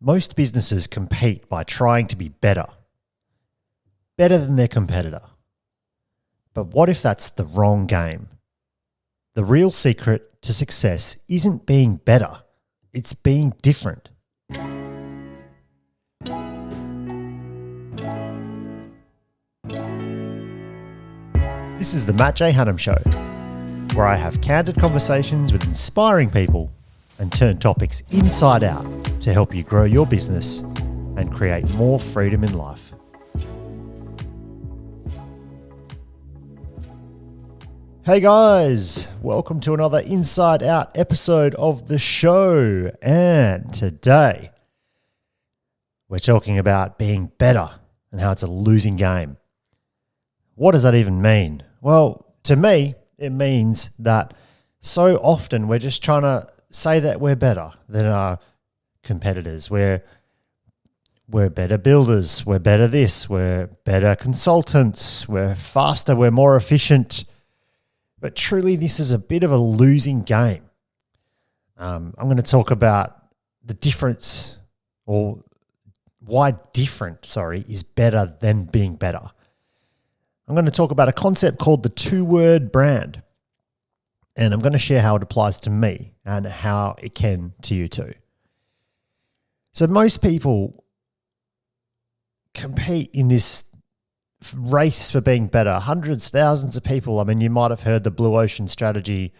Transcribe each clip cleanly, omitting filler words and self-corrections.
Most businesses compete by trying to be better than their competitor. But what if that's the wrong game? The real secret to success isn't being better, it's being different. This is the Matt J. Hannam Show, where I have candid conversations with inspiring people and turn topics inside out to help you grow your business and create more freedom in life. Hey guys, welcome to another Inside Out episode of the show. And today we're talking about being better and how it's a losing game. What does that even mean? Well, to me, it means that so often we're just trying to say that we're better than our competitors. We're better builders. We're better this. We're better consultants. We're faster. We're more efficient. But truly, this is a bit of a losing game. I'm going to talk about the difference, or why different, is better than being better. I'm going to talk about a concept called the two-word brand. And I'm going to share how it applies to me and how it can to you too. So most people compete in this race for being better. Hundreds, thousands of people. I mean, you might have heard the blue ocean strategy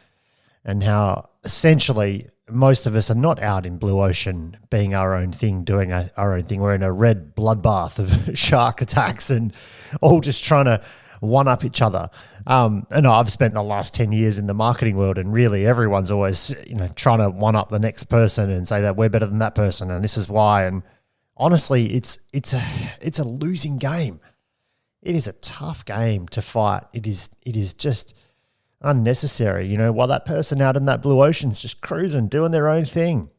and how essentially most of us are not out in blue ocean being our own thing, doing our own thing. We're in a red bloodbath of shark attacks and all just trying to one-up each other. And I've spent the last 10 years in the marketing world, and really everyone's always, trying to one-up the next person and say that we're better than that person and this is why. And honestly, it's a losing game. It is a tough game to fight. It is just unnecessary, while that person out in that blue ocean's just cruising, doing their own thing.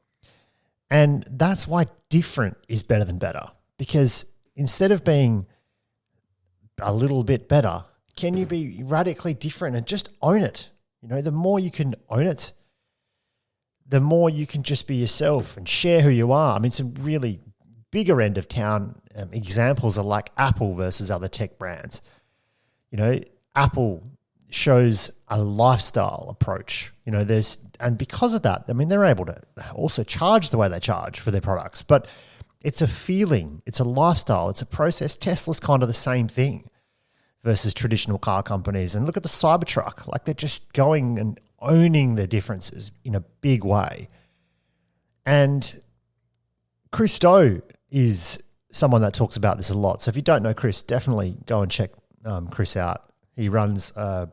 And that's why different is better than better, because instead of being a little bit better, can you be radically different and just own it? The more you can own it, the more you can just be yourself and share who you are. I mean, some really bigger end of town examples are like Apple versus other tech brands. Apple shows a lifestyle approach. And because of that, I mean, they're able to also charge the way they charge for their products. But it's a feeling, it's a lifestyle, it's a process. Tesla's kind of the same thing versus traditional car companies. And look at the Cybertruck, like they're just going and owning the differences in a big way. And Chris Stowe is someone that talks about this a lot. So if you don't know Chris, definitely go and check Chris out. He runs an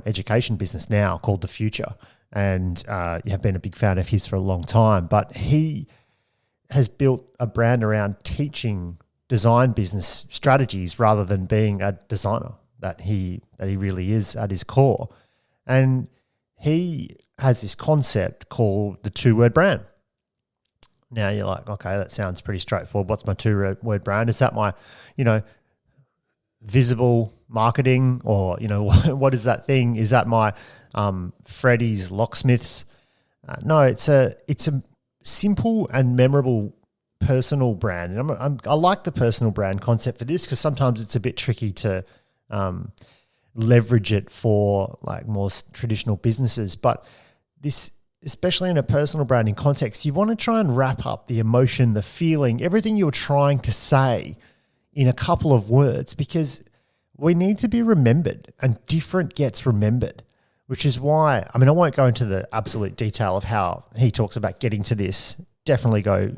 education business now called The Futur. And you have been a big fan of his for a long time. But he has built a brand around teaching design business strategies rather than being a designer that he really is at his core. And he has this concept called the two-word brand. Now you're like, okay, that sounds pretty straightforward. What's my two-word brand? Is that my, visible marketing, or, what is that thing? Is that my Freddy's Locksmiths? No, it's a simple and memorable personal brand. And I like the personal brand concept for this because sometimes it's a bit tricky to leverage it for like more traditional businesses. But this, especially in a personal branding context, you want to try and wrap up the emotion, the feeling, everything you're trying to say in a couple of words, because we need to be remembered, and different gets remembered. Which is why, I won't go into the absolute detail of how he talks about getting to this. Definitely go,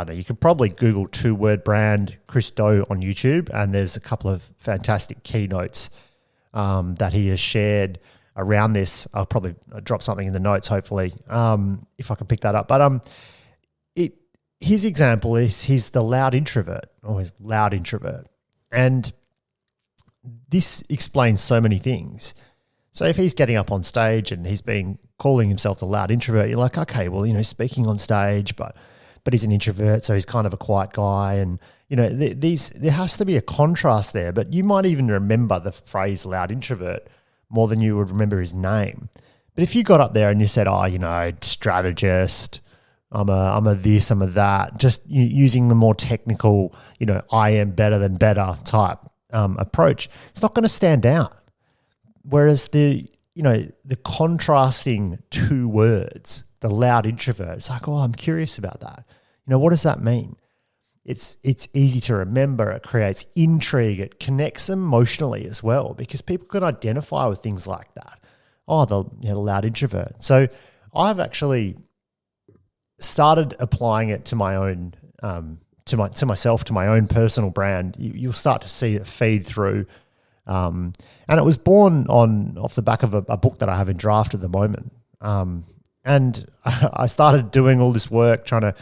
you could probably Google two-word brand Chris Stowe on YouTube, and there's a couple of fantastic keynotes that he has shared around this. I'll probably drop something in the notes, hopefully, if I can pick that up. But his example is he's the loud introvert, or his loud introvert. And this explains so many things. So if he's getting up on stage and he's calling himself the loud introvert, you're like, okay, well, speaking on stage, but he's an introvert, so he's kind of a quiet guy. And, there has to be a contrast there, but you might even remember the phrase loud introvert more than you would remember his name. But if you got up there and you said, strategist, I'm a this, I'm a that, just using the more technical, I am better than better type approach, it's not going to stand out. Whereas the contrasting two words, the loud introvert, it's like, oh, I'm curious about that. What does that mean? It's easy to remember. It creates intrigue. It connects emotionally as well, because people can identify with things like that. Oh, the loud introvert. So I've actually started applying it to my own, to myself, to my own personal brand. You'll start to see it feed through. And it was born off the back of a book that I have in draft at the moment. And I started doing all this work trying to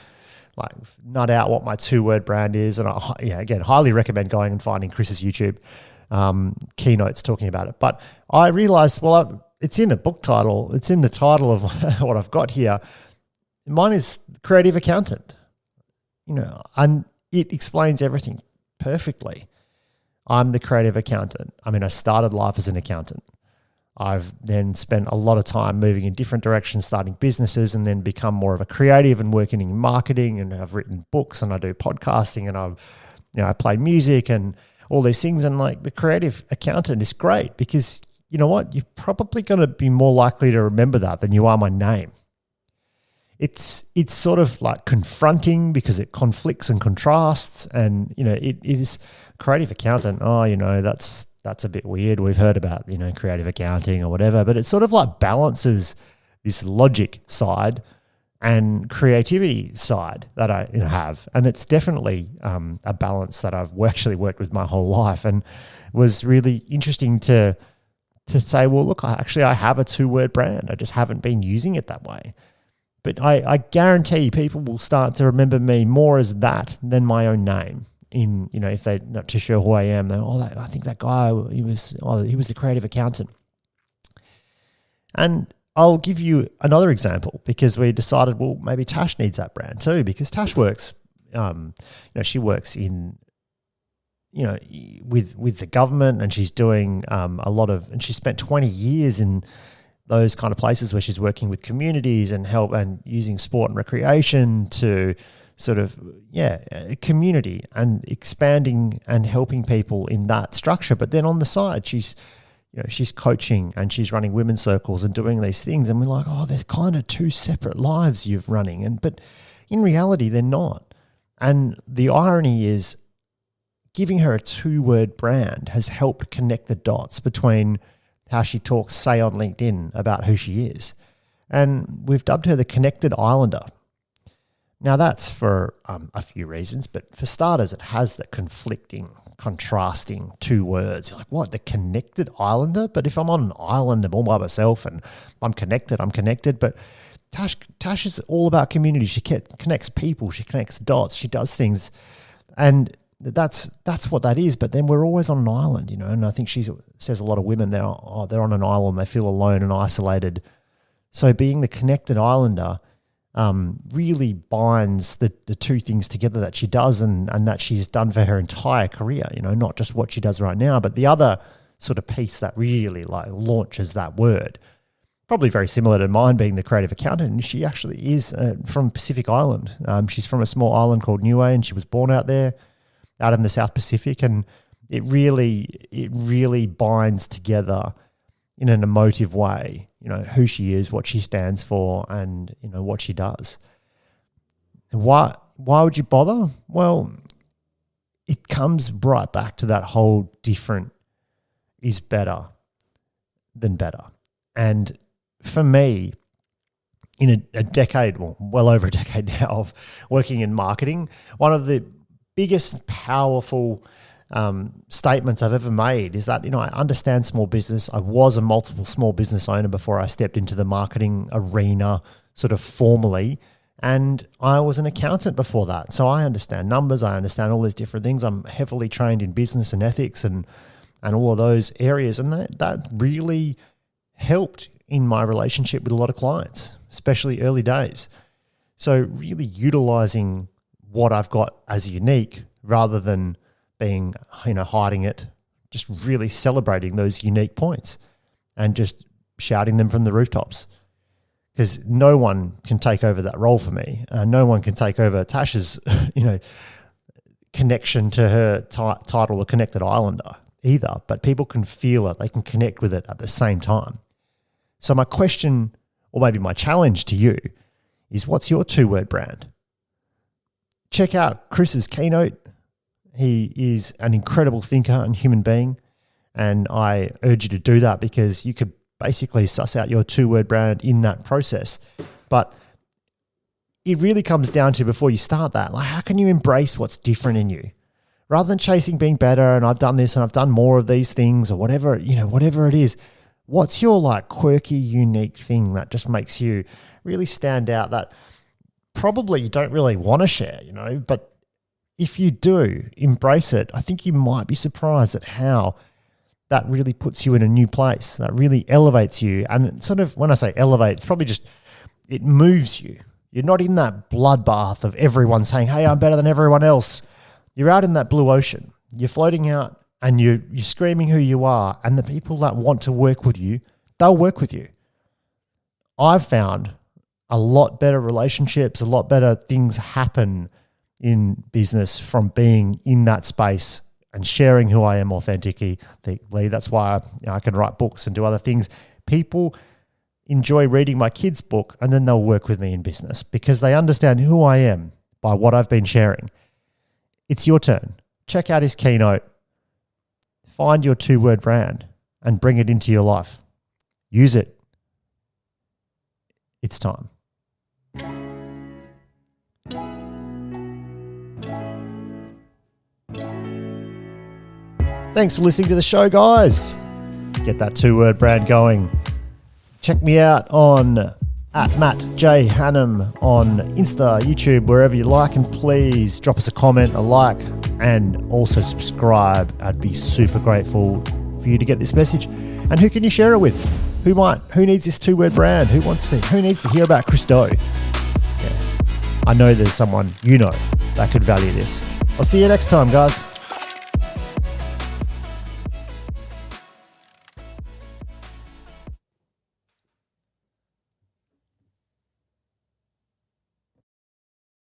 nut out what my 2-word brand is. And again, highly recommend going and finding Chris's YouTube keynotes talking about it. But I realized, it's in a book title. It's in the title of what I've got here. Mine is creative accountant, and it explains everything perfectly. I'm the creative accountant. I started life as an accountant. I've then spent a lot of time moving in different directions, starting businesses, and then become more of a creative and working in marketing. And I've written books, and I do podcasting, and I play music and all these things. And the creative accountant is great because you know what? You're probably going to be more likely to remember that than you are my name. It's sort of confronting because it conflicts and contrasts, and it is creative accountant. Oh, that's a bit weird. We've heard about creative accounting or whatever, but it sort of balances this logic side and creativity side that I have, and it's definitely a balance that I've actually worked with my whole life, and was really interesting to say, well, look, I have a 2-word brand. I just haven't been using it that way. But I guarantee people will start to remember me more as that than my own name. If they're not too sure who I am, I think that guy, he was the creative accountant. And I'll give you another example, because we decided, well, maybe Tash needs that brand too, because Tash works, she works in, with the government, and she's doing and she spent 20 years in those kind of places where she's working with communities and help and using sport and recreation to sort of, community and expanding and helping people in that structure. But then on the side, she's coaching and she's running women's circles and doing these things. And we're like, oh, they're kind of two separate lives you're running. But in reality, they're not. And the irony is, giving her a 2-word brand has helped connect the dots between how she talks, say, on LinkedIn about who she is. And we've dubbed her the Connected Islander. Now, that's for a few reasons, but for starters, it has the conflicting, contrasting 2 words. You're like, what, the Connected Islander? But if I'm on an island, I'm all by myself and I'm connected. But Tash is all about community. She connects people. She connects dots. She does things. And that's what that is. But then we're always on an island, and I think she says a lot of women, they're on an island, they feel alone and isolated. So being the Connected Islander really binds the two things together that she does and that she's done for her entire career, not just what she does right now, but the other sort of piece that really launches that word. Probably very similar to mine being the creative accountant. And she actually is from Pacific Island. She's from a small island called Niue, and she was born out there, out in the South Pacific, and it really binds together in an emotive way, who she is, what she stands for, and what she does. Why would you bother? Well, it comes right back to that whole different is better than better. And for me, in a decade, well over a decade now of working in marketing, one of the biggest powerful statements I've ever made is that, I understand small business. I was a multiple small business owner before I stepped into the marketing arena sort of formally. And I was an accountant before that. So I understand numbers. I understand all these different things. I'm heavily trained in business and ethics and all of those areas. And that really helped in my relationship with a lot of clients, especially early days. So really utilizing what I've got as unique rather than being, hiding it, just really celebrating those unique points and just shouting them from the rooftops. because no one can take over that role for me. No one can take over Tasha's, connection to her title, The Connected Islander, either. But people can feel it. They can connect with it at the same time. So my question, or maybe my challenge to you, is what's your 2-word brand? Check out Chris's keynote. He is an incredible thinker and human being. And I urge you to do that because you could basically suss out your 2-word brand in that process. But it really comes down to, before you start that, like, how can you embrace what's different in you? Rather than chasing being better and I've done this and I've done more of these things or whatever, whatever it is, what's your like quirky, unique thing that just makes you really stand out, that probably you don't really want to share, but if you do embrace it, I think you might be surprised at how that really puts you in a new place, that really elevates you. And sort of, when I say elevate, it's probably just, it moves you. You're not in that bloodbath of everyone saying, hey, I'm better than everyone else. You're out in that blue ocean. You're floating out and you're screaming who you are. And the people that want to work with you, they'll work with you. I've found a lot better relationships, a lot better things happen in business from being in that space and sharing who I am authentically. That's why I can write books and do other things. People enjoy reading my kids' book and then they'll work with me in business because they understand who I am by what I've been sharing. It's your turn. Check out his keynote. Find your 2-word brand and bring it into your life. Use it. It's time. Thanks for listening to the show, guys. Get that 2-word brand going. Check me out on @MattJHannam on Insta, YouTube, wherever you like, and please drop us a comment, a like, and also subscribe. I'd be super grateful for you to get this message. And who can you share it with? Who needs this 2-word brand? Who needs to hear about Chris Do? Yeah. I know there's someone that could value this. I'll see you next time, guys.